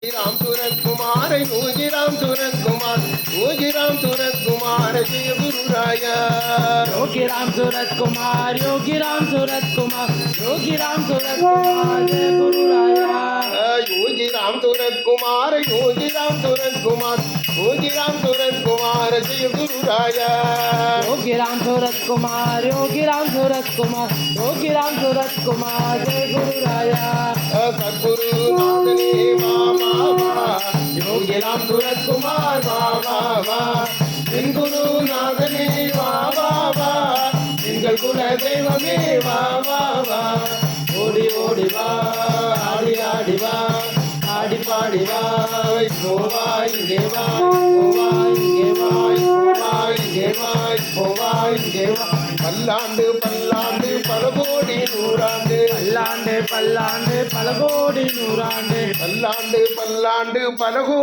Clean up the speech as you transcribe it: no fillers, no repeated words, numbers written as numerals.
राम सूरत कुमार योगी राम सूरत कुमार योगी राम सूरत कुमार जय गुरु राया योगी राम सूरत कुमार योगी राम सूरत कुमार योगी राम सूरत कुमार जय गुरु राया योगी राम सूरत कुमार योगी राम सूरत कुमार योगी राम सूरत कुमार जय गुरु राया योगी राम सूरत कुमार योगी राम सूरत कुमार योगी राम सूरत कुमार जय गुरु राया सद्गुरु नाथ ने बाबा योगी राम सूरत कुमार बाबा என் குரு நாதனே வா வா வா எங்கள் குல தெய்வமே வா வா வா ஓடி ஓடி வா ஆடி ஆடி வா ஆடி பாடி வா போவா இங்கே வா போவா இங்கே வா போவா இங்கே வா போவா இங்கே வா பல்லாண்டு பல்லாண்டு பல கோடி நூறாண்டு பல்லாண்டு பல்லாண்டு பல கோடி நூறாண்டு பல்லாண்டு பல்லாண்டு பல கோடி